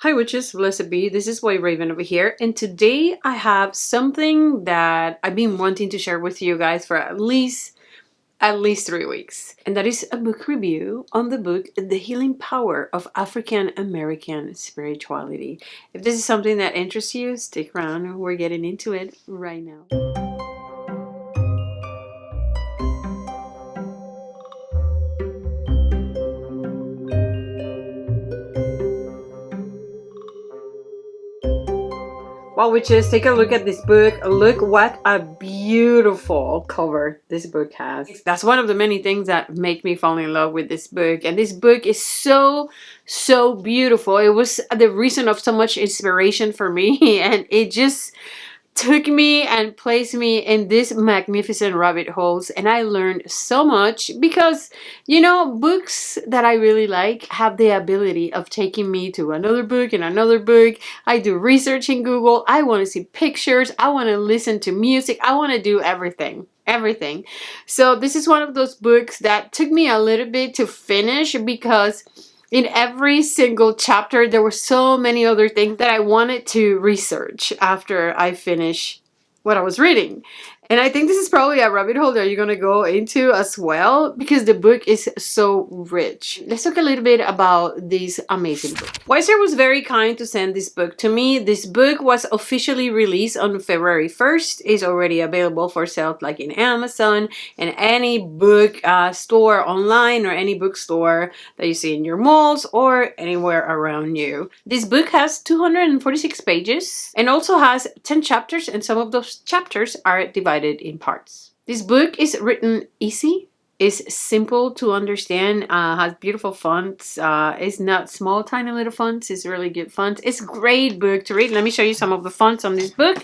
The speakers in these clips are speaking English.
Hi witches, blessed be. This is WhiteRaven over here, and today I have something that I've been wanting to share with you guys for at least 3 weeks. And that is a book review on the book The Healing Power of African American Spirituality. If this is something that interests you, stick around. We're getting into it right now. Wow, witches, take a look at this book. Look what a beautiful cover this book has. That's one of the many things that make me fall in love with this book. And this book is so beautiful. It was the reason of so much inspiration for me. And it just took me and placed me in these magnificent rabbit holes, and I learned so much because, books that I really like have the ability of taking me to another book and another book. I do research in Google. I want to see pictures. I want to listen to music. I want to do everything. So this is one of those books that took me a little bit to finish because in every single chapter, there were so many other things that I wanted to research after I finish what I was reading. And I think this is probably a rabbit hole that you're going to go into as well because the book is so rich. Let's talk a little bit about this amazing book. Weiser was very kind to send this book to me. This book was officially released on February 1st. It's already available for sale like in Amazon and any book store online or any bookstore that you see in your malls or anywhere around you. This book has 246 pages and also has 10 chapters, and some of those chapters are divided in parts. This book is written easy, is simple to understand, has beautiful fonts, it's not small tiny little fonts, it's really good fonts. It's a great book to read. Let me show you some of the fonts on this book.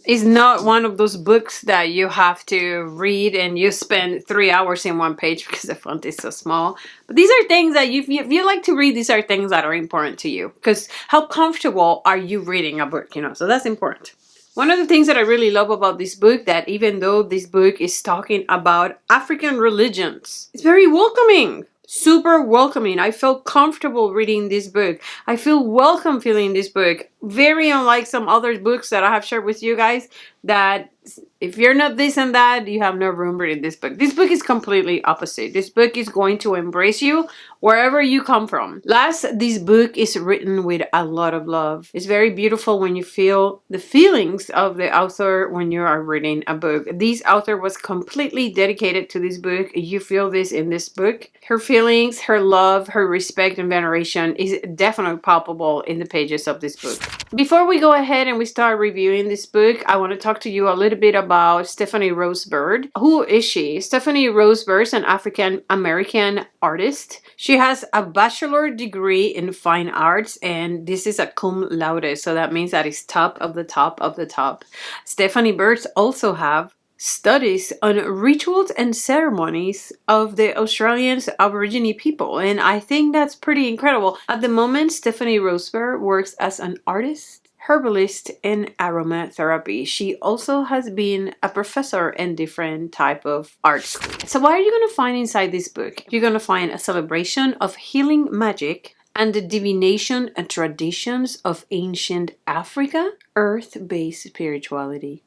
It's not one of those books that you have to read and you spend 3 hours in one page because the font is so small. But these are things that if you like to read, these are things that are important to you. Because how comfortable are you reading a book, So that's important. One of the things that I really love about this book, that even though this book is talking about African religions, it's very welcoming. Super welcoming. I felt comfortable reading this book. I feel welcome feeling this book. Very unlike some other books that I have shared with you guys, that if you're not this and that, you have no room reading this book. This book is completely opposite. This book is going to embrace you wherever you come from. Last, this book is written with a lot of love. It's very beautiful when you feel the feelings of the author when you are reading a book. This author was completely dedicated to this book. You feel this in this book. Her feelings, her love, her respect and veneration is definitely palpable in the pages of this book. Before we go ahead and we start reviewing this book, I want to talk to you a little bit about Stephanie Rose Bird. Who is she? Stephanie Rose Bird is an African American artist. She has a bachelor degree in fine arts, and this is a cum laude, so that means that it's top of the top of the top. Stephanie Birds also have studies on rituals and ceremonies of the Australian Aborigine people, and I think that's pretty incredible. At the moment, Stephanie Rose Bird works as an artist, herbalist, and aromatherapy. She also has been a professor in different type of art schools. So what are you going to find inside this book? You're going to find a celebration of healing magic and the divination and traditions of ancient Africa, earth-based spirituality.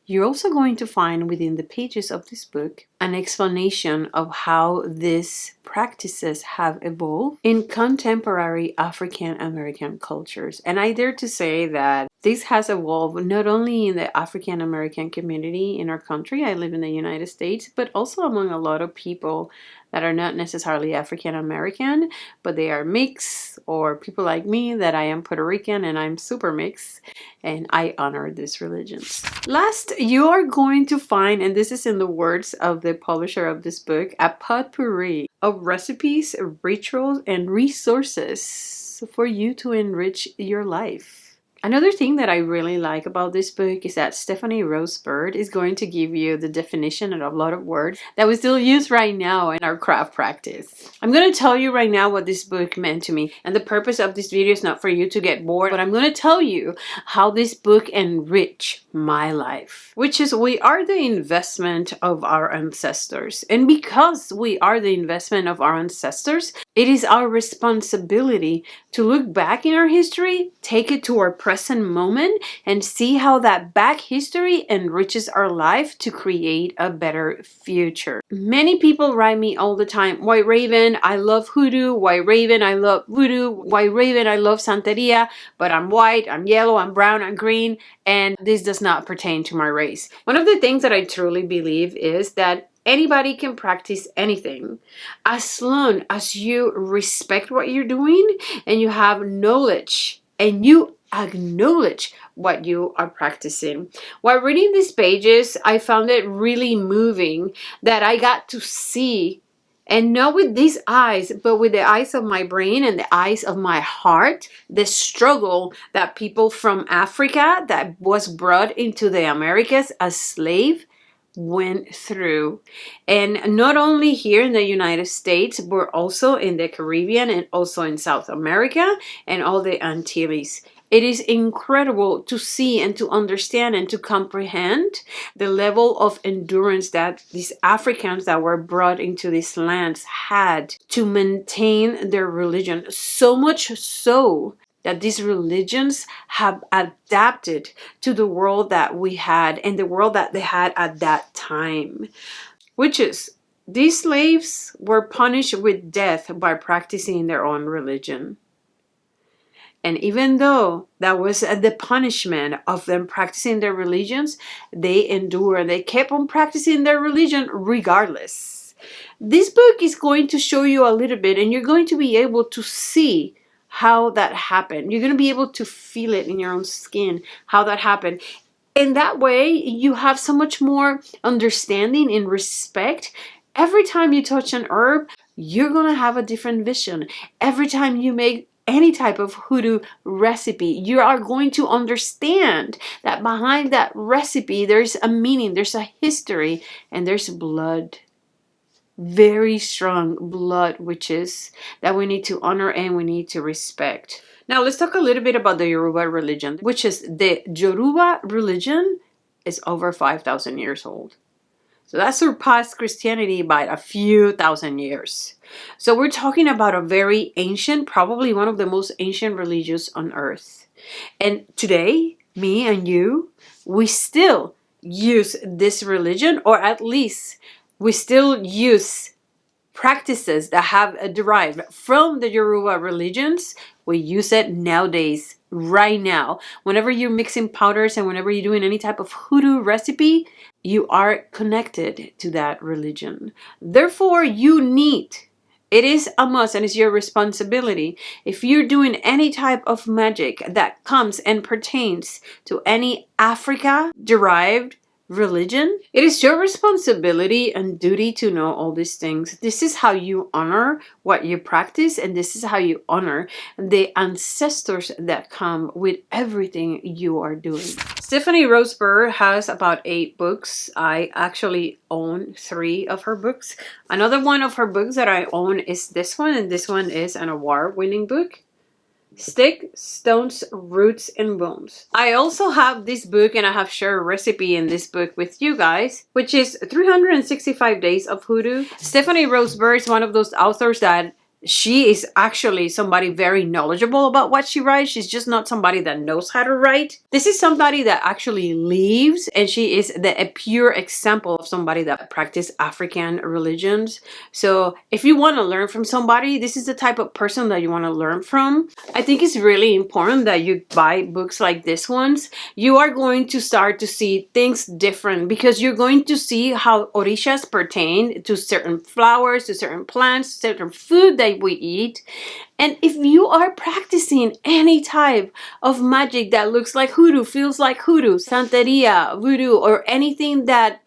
You're also going to find within the pages of this book an explanation of how these practices have evolved in contemporary African American cultures. And I dare to say that this has evolved not only in the African American community in our country, I live in the United States, but also among a lot of people that are not necessarily African American, but they are mixed, or people like me that I am Puerto Rican and I'm super mixed, and I honor these religions. Last, you are going to find, and this is in the words of the publisher of this book, a potpourri of recipes, rituals, and resources for you to enrich your life. Another thing that I really like about this book is that Stephanie Rose Bird is going to give you the definition of a lot of words that we still use right now in our craft practice. I'm going to tell you right now what this book meant to me, and the purpose of this video is not for you to get bored, but I'm going to tell you how this book enriched my life, which is we are the investment of our ancestors. And because we are the investment of our ancestors, It is our responsibility to look back in our history, take it to our present moment, and see how that back history enriches our life to create a better future. Many people write me all the time, WhiteRaven, I love hoodoo, WhiteRaven, I love voodoo, WhiteRaven, I love Santeria, but I'm white, I'm yellow, I'm brown, I'm green, and this does not pertain to my race. One of the things that I truly believe is that anybody can practice anything as long as you respect what you're doing and you have knowledge and you acknowledge what you are practicing. While reading these pages, I found it really moving that I got to see, and not with these eyes, but with the eyes of my brain and the eyes of my heart, the struggle that people from Africa that was brought into the Americas as slave went through. And not only here in the United States, but also in the Caribbean and also in South America and all the Antilles. It is incredible to see and to understand and to comprehend the level of endurance that these Africans that were brought into these lands had to maintain their religion. So much so that these religions have adapted to the world that we had and the world that they had at that time. Which is, these slaves were punished with death by practicing their own religion. And even though that was the punishment of them practicing their religions, they endured. They kept on practicing their religion regardless. This book is going to show you a little bit, and you're going to be able to see how that happened. You're going to be able to feel it in your own skin, how that happened. In that way, you have so much more understanding and respect. Every time you touch an herb, you're going to have a different vision. Every time you make any type of hoodoo recipe, you are going to understand that behind that recipe, there's a meaning, there's a history, and there's blood. Very strong blood witches that we need to honor and we need to respect. Now let's talk a little bit about the Yoruba religion, which is the Yoruba religion is over 5,000 years old. So that surpassed Christianity by a few thousand years. So we're talking about a very ancient, probably one of the most ancient religions on earth. And today, me and you, we still use this religion, or at least we still use practices that have derived from the Yoruba religions. We use it nowadays, right now. Whenever you're mixing powders and whenever you're doing any type of hoodoo recipe, you are connected to that religion. Therefore, it is a must and it's your responsibility. If you're doing any type of magic that comes and pertains to any Africa-derived religion, it is your responsibility and duty to know all these things. This is how you honor what you practice, and this is how you honor the ancestors that come with everything you are doing. Stephanie Rose Burr has about 8 books. I actually own 3 of her books. Another one of her books that I own is this one, and this one is an award-winning book. Stick, Stones, Roots, and Bones. I also have this book, and I have shared a recipe in this book with you guys, which is 365 Days of Hoodoo. Stephanie Rose Burr is one of those authors that she is actually somebody very knowledgeable about what she writes. She's just not somebody that knows how to write. This is somebody that actually lives, and she is a pure example of somebody that practices African religions. So if you want to learn from somebody, this is the type of person that you want to learn from. I think it's really important that you buy books like this ones. You are going to start to see things different because you're going to see how orishas pertain to certain flowers, to certain plants, to certain food that we eat. And if you are practicing any type of magic that looks like hoodoo, feels like hoodoo, Santeria, voodoo, or anything that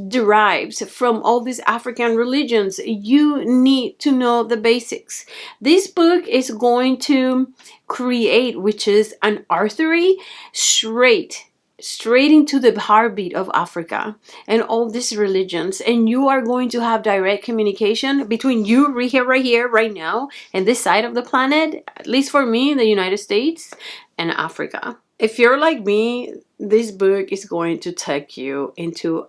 derives from all these African religions, you need to know the basics. This book is going to create, which is an artery straight into the heartbeat of Africa and all these religions, and you are going to have direct communication between you right here, right now, and this side of the planet, at least for me in the United States, and Africa. If you're like me, this book is going to take you into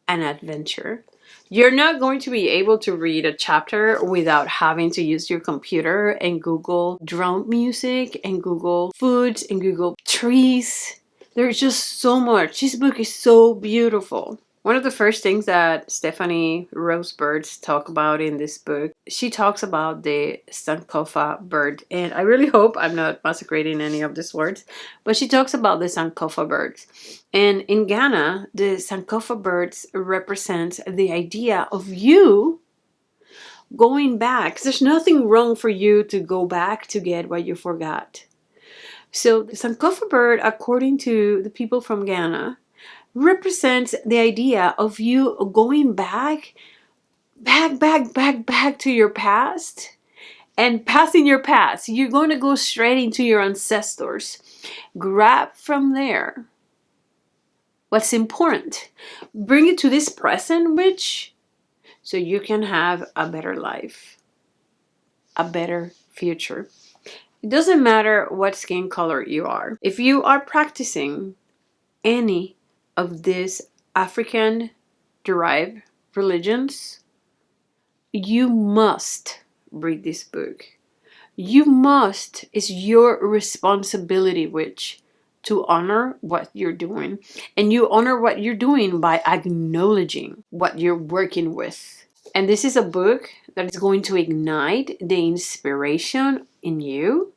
an adventure. You're not going to be able to read a chapter without having to use your computer and Google drum music and Google foods and Google trees. There's just so much. This book is so beautiful. One of the first things that Stephanie Rosebirds talk about in this book, she talks about the Sankofa bird. And I really hope I'm not massacring any of these words, but she talks about the Sankofa birds. And in Ghana, the Sankofa birds represent the idea of you going back. There's nothing wrong for you to go back to get what you forgot. So the Sankofa bird, according to the people from Ghana, represents the idea of you going back to your past and passing your past. You're going to go straight into your ancestors. Grab from there what's important. Bring it to this present, witch, so you can have a better life, a better future. It doesn't matter what skin color you are. If you are practicing any of these African-derived religions, you must read this book. You must. It's your responsibility, witch, to honor what you're doing. And you honor what you're doing by acknowledging what you're working with. And this is a book that is going to ignite the inspiration in you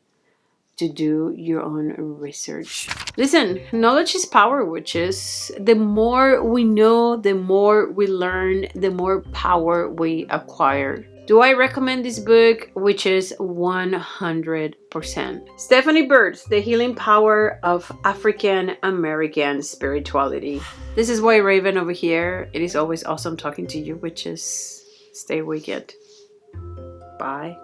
to do your own research. Listen, knowledge is power, witches. The more we know, the more we learn, the more power we acquire. Do I recommend this book? Witches, 100%. Stephanie Birds, The Healing Power of African American Spirituality. This is WhiteRaven over here. It is always awesome talking to you, witches. Stay wicked. Bye.